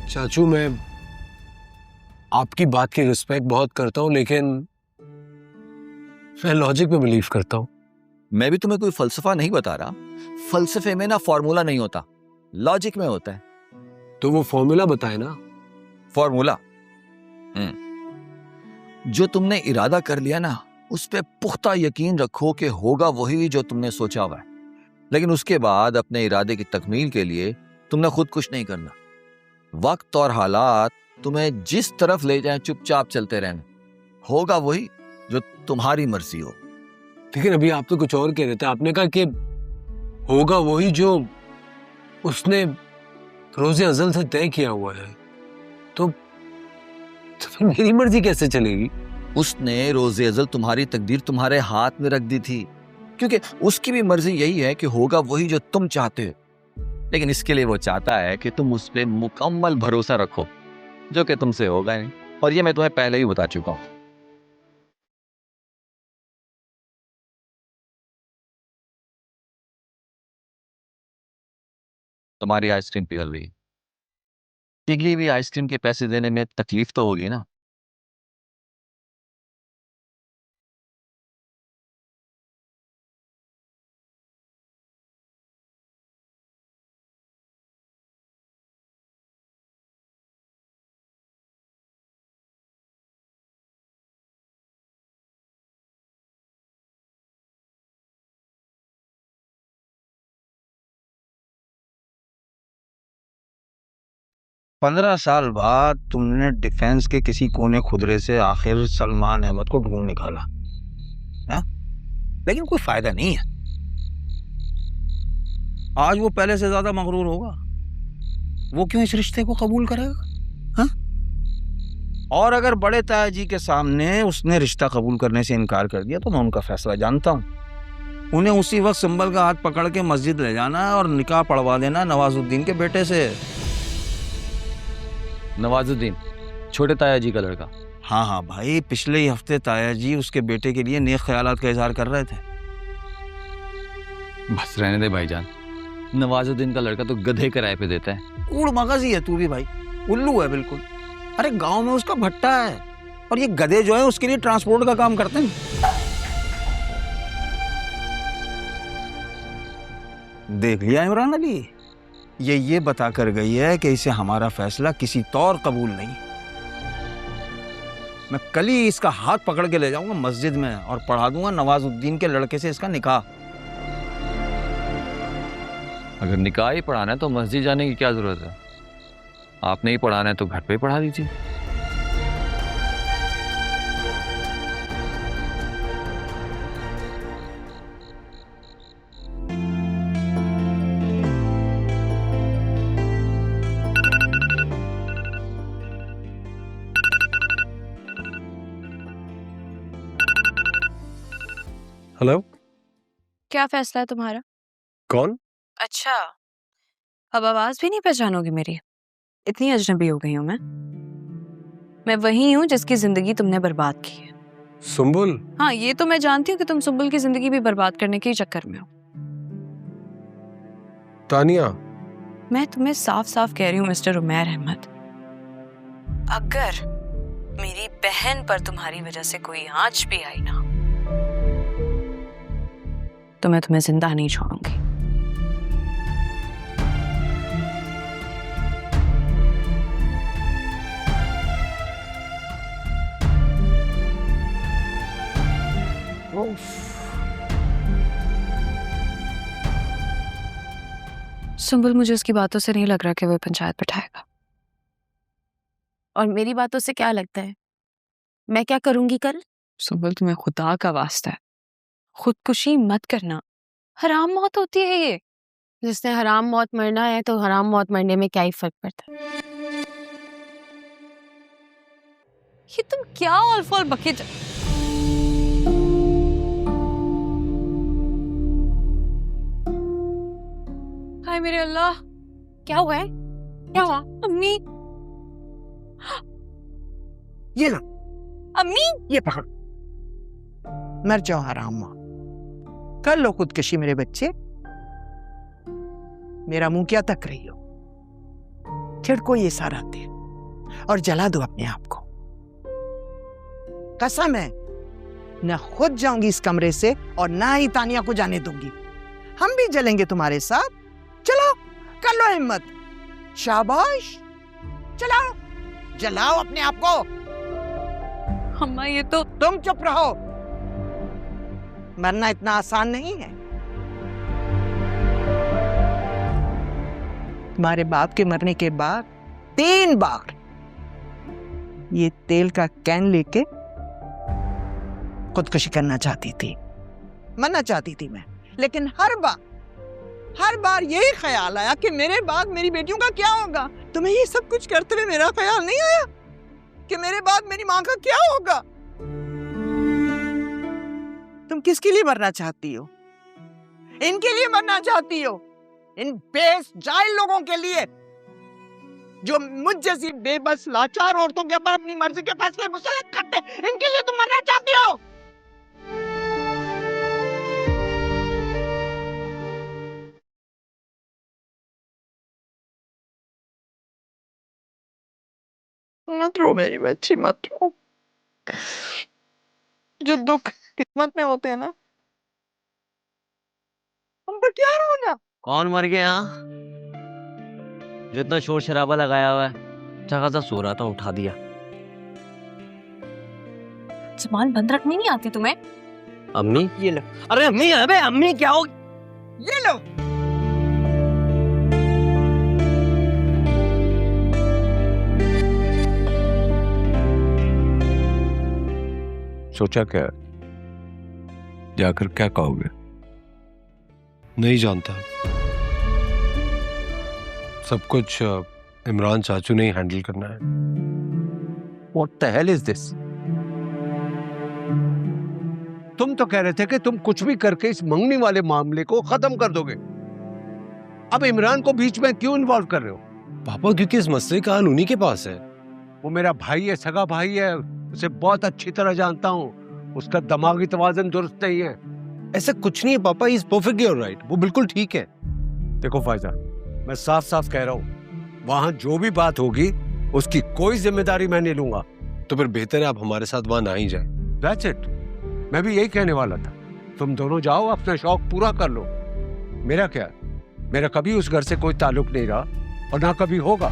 चाचू, मैं आपकी बात की रिस्पेक्ट बहुत करता हूँ, लेकिन मैं लॉजिक में बिलीव करता हूँ। मैं भी तुम्हें कोई फलसफा नहीं बता रहा। फलसफे में ना फॉर्मूला नहीं होता, लॉजिक में होता है। तो वो फॉर्मूला बताए ना। फॉर्मूला जो तुमने इरादा कर लिया ना, उस पे पुख्ता यकीन रखो कि होगा वही जो तुमने सोचा हुआ है। लेकिन उसके बाद अपने इरादे की तकमील के लिए तुमने खुद कुछ नहीं करना। वक्त और हालात तुम्हें जिस तरफ ले जाएं, चुपचाप चलते रहना। होगा वही जो तुम्हारी मर्जी हो। लेकिन अभी आप तो कुछ और कह रहे थे। आपने कहा कि होगा वही जो उसने रोज़े अज़ल से तय किया हुआ है। तो फिर मेरी मर्जी कैसे चलेगी? उसने रोज़े अज़ल तुम्हारी तकदीर तुम्हारे हाथ में रख दी थी, क्योंकि उसकी भी मर्जी यही है कि होगा वही जो तुम चाहते हो। लेकिन इसके लिए वो चाहता है कि तुम उस पर मुकम्मल भरोसा रखो, जो कि तुमसे होगा नहीं। और ये मैं तुम्हें पहले ही बता चुका हूं। तुम्हारी आइसक्रीम पिघल गई। पिघली हुई आइसक्रीम के पैसे देने में तकलीफ तो होगी ना। 15 साल बाद तुमने डिफेंस के किसी कोने खुदरे से आखिर सलमान अहमद को ढूंढ निकाला है? लेकिन कोई फायदा नहीं है। आज वो पहले से ज्यादा मगरूर होगा। वो क्यों इस रिश्ते को कबूल करेगा? हा? और अगर बड़े ताया जी के सामने उसने रिश्ता कबूल करने से इनकार कर दिया तो मैं उनका फैसला जानता हूँ। उन्हें उसी वक्त संभल का हाथ पकड़ के मस्जिद ले जाना और निकाह पढ़वा देना नवाजुद्दीन के बेटे से। नवाजुद्दीन छोटे ताया जी का लड़का? हाँ हाँ भाई, पिछले ही हफ्ते ताया जी उसके बेटे के लिए नेक ख्यालात का इजहार कर रहे थे। बस रहने दे भाईजान, नवाजुद्दीन का लड़का तो गधे किराए पे देता है। कूड़ मगज ही है तू भी भाई, उल्लू है बिल्कुल। अरे गांव में उसका भट्टा है और ये गधे जो है उसके लिए ट्रांसपोर्ट का काम करते हैं। देख लिया इमरान अली, ये बता कर गई है कि इसे हमारा फैसला किसी तौर कबूल नहीं। मैं कल ही इसका हाथ पकड़ के ले जाऊंगा मस्जिद में और पढ़ा दूंगा नवाजुद्दीन के लड़के से इसका निकाह। अगर निकाह ही पढ़ाना है तो मस्जिद जाने की क्या जरूरत है? आपने ही पढ़ाना है तो घर पे ही पढ़ा दीजिए। हेलो, क्या फैसला है तुम्हारा? कौन? अच्छा, अब आवाज भी नहीं पहचानोगी मेरी? इतनी अजनबी हो गई हूँ मैं वही हूँ जिसकी जिंदगी तुमने बर्बाद की है। सुंबुल? हाँ, ये तो मैं जानती हूँ कि तुम सुंबुल की जिंदगी भी बर्बाद करने के ही चक्कर में हो। तानिया, मैं तुम्हें साफ साफ कह रही हूँ मिस्टर उमैर अहमद, अगर मेरी बहन पर तुम्हारी वजह से कोई आंच भी आई ना तो मैं तुम्हें जिंदा नहीं छोड़ूंगी। सुंबुल, मुझे उसकी बातों से नहीं लग रहा कि वो पंचायत बैठाएगा। और मेरी बातों से क्या लगता है मैं क्या करूंगी कल? सुंबुल, तुम्हें खुदा का वास्ता है, खुदकुशी मत करना। हराम मौत होती है ये। जिसने हराम मौत मरना है तो हराम मौत मरने में क्या ही फर्क पड़ता है? ये तुम क्या ऑल बकेट। हाय मेरे अल्लाह, क्या हुआ है? क्या हुआ? अम्मी, ये ला, अम्मी, ये पकड़। मर जाओ हराम मौत। कर लो खुदकशी मेरे बच्चे। मेरा मुंह क्या तक रही हो? छिड़को ये सारा तेल और जला दो अपने आप को। कसम है, न खुद जाऊंगी इस कमरे से और ना ही तानिया को जाने दूंगी। हम भी जलेंगे तुम्हारे साथ। चलो, कर लो हिम्मत। शाबाश, चलाओ, जलाओ अपने आप को। अम्मा ये तो तुम चुप रहो, मरना इतना आसान नहीं है। तुम्हारे बाप के मरने के बाद 3 बार ये तेल का कैन लेके खुदकुशी करना चाहती थी, मरना चाहती थी मैं, लेकिन हर बार यही ख्याल आया कि मेरे बाद मेरी बेटियों का क्या होगा। तुम्हें ये सब कुछ करते हुए मेरा ख्याल नहीं आया कि मेरे बाद मेरी माँ का क्या होगा? तुम किसके लिए मरना चाहती हो? इनके लिए मरना चाहती हो, इन बेजाहिल लोगों के लिए जो मुझ जैसी बेबस लाचार औरतों के ऊपर अपनी मर्जी के फैसले मुसल्लत करते हैं। इनके लिए तुम मरना चाहती हो? मत रो मेरी बच्ची, मत रो। जो दुख किस्मत में होते हैं ना, हम पर क्या रोना? कौन मर गया यहाँ? जो इतना शोर शराबा लगाया हुआ है, अच्छा खासा सो रहा था, उठा दिया। जुबान बंद रखनी नहीं आती तुम्हें? अम्मी, ये लो, अरे अम्मी, अबे अम्मी क्या हो? ये लो। सोचा क्या? जाकर क्या कहोगे? नहीं जानता। सब कुछ इमरान चाचू ने ही हैंडल करना है। What the hell is this? तुम तो कह रहे थे कि तुम कुछ भी करके इस मंगनी वाले मामले को खत्म कर दोगे। अब इमरान को बीच में क्यों इन्वॉल्व कर रहे हो? पापा, क्योंकि इस मसले का हल उन्हीं के पास है। वो मेरा भाई है, सगा भाई है, उसे बहुत अच्छी तरह जानता हूँ। उसका दिमागी तवाज़ुन दुरुस्त नहीं है। ऐसा कुछ नहीं है पापा, इज परफेक्टली ऑलराइट, वो बिल्कुल ठीक है। देखो फायजा, मैं साफ साफ कह रहा हूँ, वहां जो भी बात होगी उसकी कोई जिम्मेदारी मैं नहीं लूंगा। तो फिर बेहतर है आप हमारे साथ वहां ना ही जाए। That's it. मैं भी यही कहने वाला था। तुम दोनों जाओ, अपना शौक पूरा कर लो। मेरा क्या, मेरा कभी उस घर से कोई ताल्लुक नहीं रहा और ना कभी होगा।